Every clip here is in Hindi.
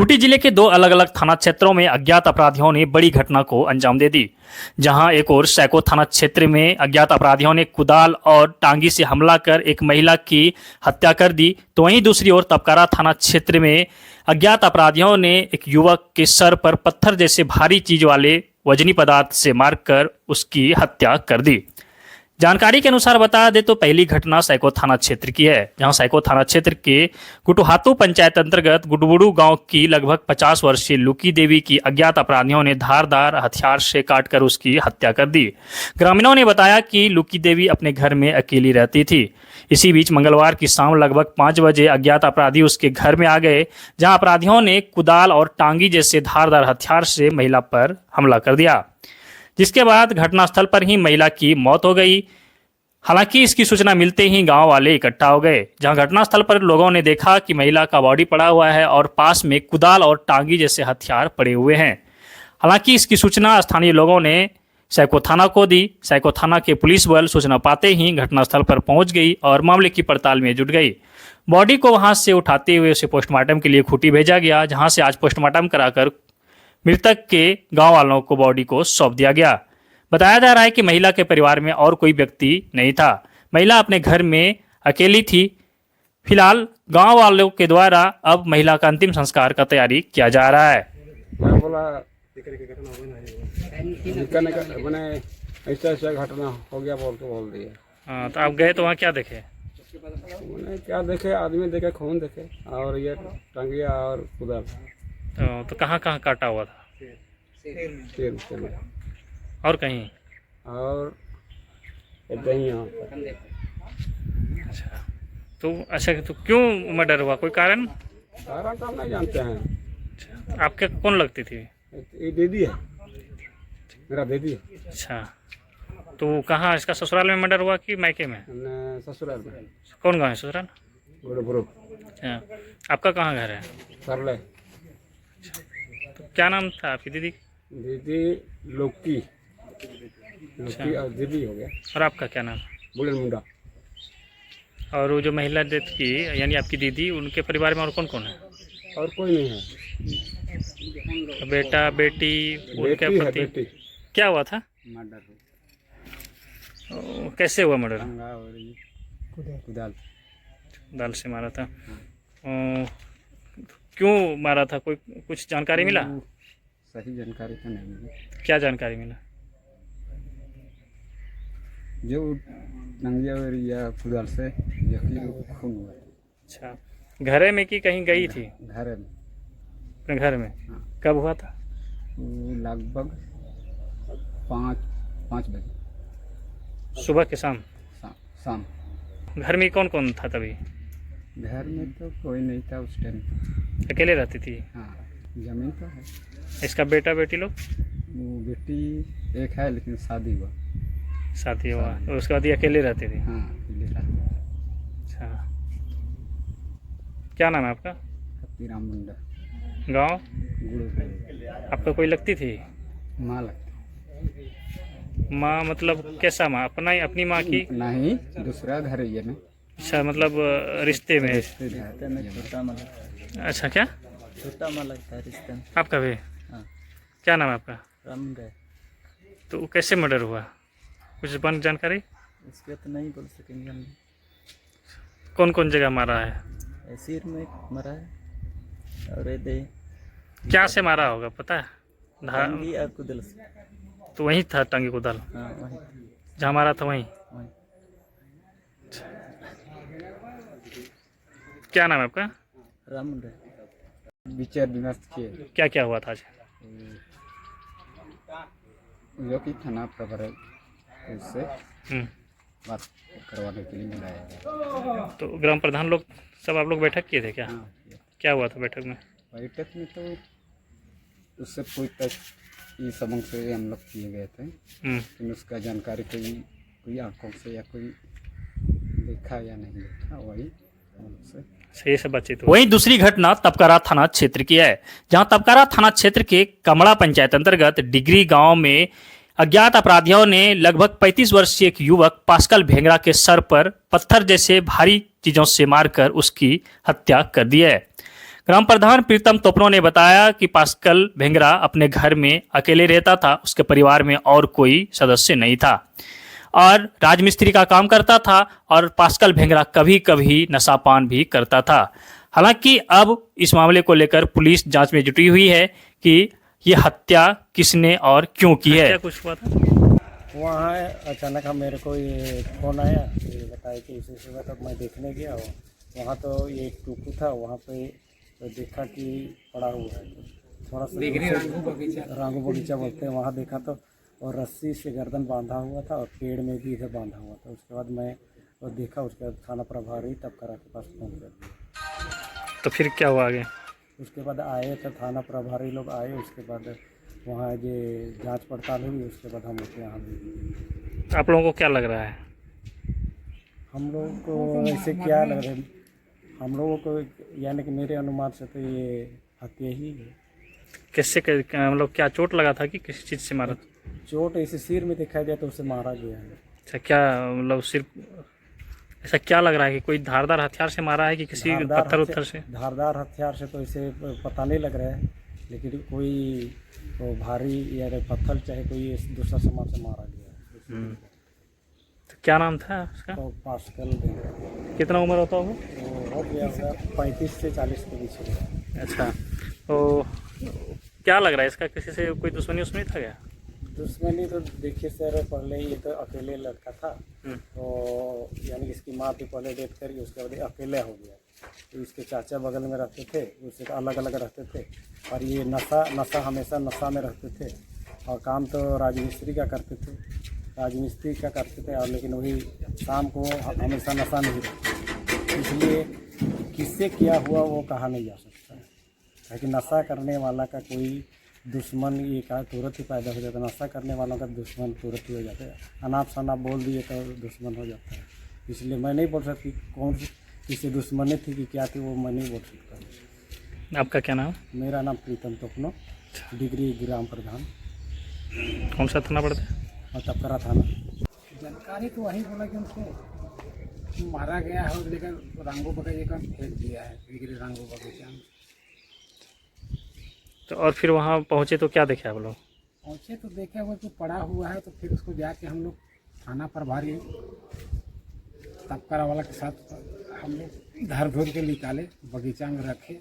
खूंटी जिले के दो अलग अलग थाना क्षेत्रों में अज्ञात अपराधियों ने बड़ी घटना को अंजाम दे दी। जहां एक और सैको थाना क्षेत्र में अज्ञात अपराधियों ने कुदाल और टांगी से हमला कर एक महिला की हत्या कर दी, तो वहीं दूसरी ओर तपकारा थाना क्षेत्र में अज्ञात अपराधियों ने एक युवक के सर पर पत्थर जैसे भारी चीज वाले वजनी पदार्थ से मारकर उसकी हत्या कर दी। जानकारी के अनुसार बता दें तो पहली घटना सैको थाना क्षेत्र की है, जहां सैको थाना क्षेत्र के गुटुहातू पंचायत अंतर्गत गुडबुडू गांव की लगभग 50 वर्षीय लुकी देवी की अज्ञात अपराधियों ने धारदार हथियार से काटकर उसकी हत्या कर दी। ग्रामीणों ने बताया कि लुकी देवी अपने घर में अकेली रहती थी। इसी बीच मंगलवार की शाम लगभग 5 बजे अज्ञात अपराधी उसके घर में आ गए, जहां अपराधियों ने कुदाल और टांगी जैसे धारदार हथियार से महिला पर हमला कर दिया, जिसके बाद घटनास्थल पर ही महिला की मौत हो गई। हालांकि इसकी सूचना मिलते ही गांव वाले इकट्ठा हो गए, जहां घटनास्थल पर लोगों ने देखा कि महिला का बॉडी पड़ा हुआ है और पास में कुदाल और टांगी जैसे हथियार पड़े हुए हैं। हालांकि इसकी सूचना स्थानीय लोगों ने सैको थाना को दी। सैको थाना के पुलिस बल सूचना पाते ही घटनास्थल पर पहुंच गई और मामले की पड़ताल में जुट गई। बॉडी को वहां से उठाते हुए उसे पोस्टमार्टम के लिए खूंटी भेजा गया, जहां से आज पोस्टमार्टम कराकर मृतक के गांव वालों को बॉडी को सौंप दिया गया। बताया जा रहा है कि महिला के परिवार में और कोई व्यक्ति नहीं था। महिला अपने घर में अकेली थी। फिलहाल गांव वालों के द्वारा अब महिला का अंतिम संस्कार का तैयारी किया जा रहा है। मैं बोला मैंने ऐसा घटना हो गया बोल दिया। हाँ, तो आप गए तो वहाँ क्या देखे? मैंने क्या देखे, आदमी देखे, खून देखे और ये टांगिया और कुदाल। तो कहाँ कहाँ काटा हुआ था? सिर में और कहीं? और इधर ही यहाँ। अच्छा, तो क्यों मर्डर हुआ? कोई कारण? सारा काम नहीं जानते हैं। अच्छा, आपके कौन लगती थी? ये दीदी है, मेरा दीदी है। अच्छा, तो कहाँ इसका ससुराल में मर्डर हुआ कि मायके में? ससुराल में। कौन गाँव है ससुराल? गुरु। अच्छा, आपका कहाँ घर है? सरले। तो क्या नाम था आपकी दीदी? दीदी लौकी और दीदी हो गया। और आपका क्या नाम? बुलेन मुंडा। और वो जो महिला डेथ की यानी आपकी दीदी, उनके परिवार में और कौन कौन है? और कोई नहीं है। बेटा बेटी? उनके बेटी है, पति? बेटी। क्या हुआ था? मर्डर कैसे हुआ मर्डर? कुदाल दाल से मारा था। क्यों मारा था? कोई कुछ जानकारी मिला? सही जानकारी तो नहीं मिली। क्या जानकारी मिला? जो नंगिया या कुदाल से खून हुआ। अच्छा, घरे में कि कहीं गई थी? घर में। अपने घर में। हाँ। कब हुआ था? लगभग 5 बजे। सुबह के शाम? शाम। घर में कौन कौन था तभी? घर में तो कोई नहीं था उस टाइम। अकेले रहती थी? हाँ, जमीन तो है। इसका बेटा बेटी लोग? वो बेटी एक है लेकिन शादी हुआ। शादी हुआ और उसके बाद ये अकेले रहती थी? हाँ, अकेले रहती। अच्छा, क्या नाम है आपका? राम मुंडा। गांव? गुड़। आपका कोई लगती थी? माँ लगती। माँ मतलब कैसा माँ? अपना ही अपनी माँ की? नहीं, दूसरा घर है ये ना। अच्छा, मतलब रिश्ते में? छोटा माँ लगता है। अच्छा, क्या? छोटा माँ लगता है रिश्ते में। आपका भी? हाँ। क्या नाम है आपका? राम गए। तो कैसे मर्डर हुआ? कुछ जानकारी? इसके तो नहीं बोल सकेंगे हम। कौन कौन जगह मारा है? सिर में मरा है और दे। क्या से मारा होगा पता है? टांगी और कुदाल से। तो वहीं था टांगी कुदाल? हाँ, वहीं। जहाँ मारा था वहीं? क्या नाम है आपका? राम विचार विमर्श किए। क्या क्या हुआ था आज? जो कि थाना प्रभारी उससे बात करवाने के लिए बुलाया गया। तो ग्राम प्रधान लोग सब आप लोग बैठक किए थे क्या? हाँ, क्या हुआ था बैठक में? बैठक में तो उससे पूछताछ ये सबक से हम लोग किए गए थे, लेकिन उसका जानकारी कोई आंखों से या कोई देखा या नहीं देखा, वही हमसे सही से बातचीत। वहीं दूसरी घटना तपकारा थाना क्षेत्र की है, जहां तपकारा थाना क्षेत्र के कमड़ा पंचायत अंतर्गत डिगरी गांव में अज्ञात अपराधियों ने लगभग 35 वर्षीय एक युवक पास्कल भेंगरा के सर पर पत्थर जैसे भारी चीजों से मारकर उसकी हत्या कर दी है। ग्राम प्रधान प्रीतम तोपनो ने बताया कि पास्कल भेंगरा अपने घर में अकेले रहता था, उसके परिवार में और कोई सदस्य नहीं था और राजमिस्त्री का काम करता था और पास्कल भेंगरा कभी कभी नशापान भी करता था। हालांकि अब इस मामले को लेकर पुलिस जांच में जुटी हुई है कि ये हत्या किसने और क्यों की है। क्या कुछ हुआ था? वहाँ अचानक हम मेरे को ये फ़ोन आया, ये बताया कि इसी सुबह तक मैं देखने गया हूँ। वहाँ तो ये एक टुकू था, वहाँ पे तो देखा कि पड़ा हुआ है, थोड़ा सा रांगू बगीचा बोलते हैं, वहाँ देखा तो और रस्सी से गर्दन बांधा हुआ था और पेड़ में भी इधर बांधा हुआ था। उसके बाद मैं वो देखा, उसके बाद थाना प्रभारी तबकरा के पास फोन कर दिया। तो फिर क्या हुआ आगे? उसके बाद आए तो थाना प्रभारी लोग आए, उसके बाद वहाँ ये जांच पड़ताल हुई, उसके बाद हम लोग यहाँ भी। आप लोगों को क्या लग रहा है? हम लोगों को ऐसे क्या लग रहा है, हम लोगों को यानी कि मेरे अनुमान से तो ये हत्या ही है। कैसे मतलब क्या चोट लगा था कि किसी चीज़ से मारा? चोट ऐसे सिर में दिखाई दिया तो उसे मारा गया है। अच्छा, क्या मतलब सिर्फ ऐसा क्या लग रहा है कि कोई धारदार हथियार से मारा है कि किसी पत्थर उत्थर से? धारदार हथियार से तो इसे पता नहीं लग रहा है, लेकिन कोई तो भारी या पत्थर चाहे कोई दूसरा सामान से मारा गया है। तो क्या नाम था उसका? तो पास्कल। कितना उम्र होता होगा? तो हो गया होगा 35 से 40 के बीच में। अच्छा, तो क्या लग रहा है इसका किसी से कोई दुश्मनी उसमें था क्या? दुश्मनी तो देखिए सर, पहले ये तो अकेले लड़का था, तो यानी कि इसकी माँ भी पहले डेथ करी, उसके बाद अकेले हो गया। तो इसके चाचा बगल में रहते थे, उससे तो अलग अलग रहते थे और ये नशा हमेशा नशा में रहते थे और काम तो राजमिस्त्री का करते थे और लेकिन वही शाम को हमेशा नशा नहीं रहते, इसलिए किससे क्या हुआ वो कहा नहीं जा सकता है। लेकिन नशा करने वाला का कोई दुश्मन ये कहा तुरंत ही पैदा हो जाता है, नशा करने वालों का दुश्मन तुरंत ही हो जाता है। अनाप शनाप बोल दिए तो दुश्मन हो जाता है। इसलिए मैं नहीं बोल सकती कौन किसी दुश्मनी थी कि क्या थी, वो मैं नहीं बोल सकता। आपका क्या नाम? मेरा नाम प्रीतम तोपनो, डिग्री ग्राम प्रधान। कौन सा थाना पड़ता है? और तबकरा थाना। जानकारी तो वही बोला कि उनको मारा गया है, लेकिन रांगो बगीचा फेंक दिया है, डिग्री रांगो बगीचा में। तो और फिर वहाँ पहुँचे तो क्या देखे आप लोग? पहुँचे तो देखे हुए कि पड़ा हुआ है, तो फिर उसको जाके हम लोग थाना प्रभारी तबकरा वाला के साथ हम लोग धर धुर के निकाले, बगीचा में रखे,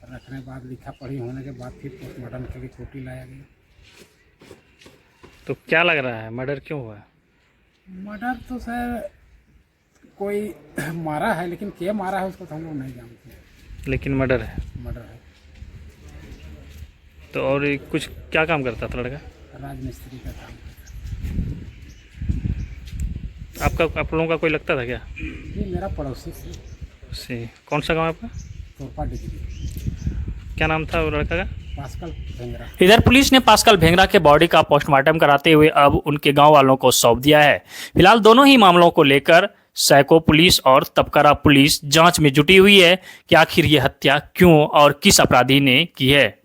रखने के बाद लिखा पढ़ी होने के बाद फिर पोस्टमार्टम के लिए कोटी लाया गया। तो क्या लग रहा है मर्डर क्यों हुआ? मर्डर तो सर कोई मारा है, लेकिन क्या मारा है उसको तो हम लोग नहीं जानते, लेकिन मर्डर है। मर्डर है। तो और कुछ क्या काम करता था लड़का? राजमिस्त्री का काम। आप लोगों का कोई लगता था क्या? ये मेरा पड़ोसी से। कौन सा गांव है आपका? तोरपा डिग्री। क्या नाम था वो लड़का का? पास्कल भेंगरा। इधर पुलिस ने पास्कल भेंगरा के बॉडी का पोस्टमार्टम कराते हुए अब उनके गांव वालों को सौंप दिया है। फिलहाल दोनों ही मामलों को लेकर सैको पुलिस और तबकरा पुलिस जांच में जुटी हुई है कि आखिर ये हत्या क्यों और किस अपराधी ने की है।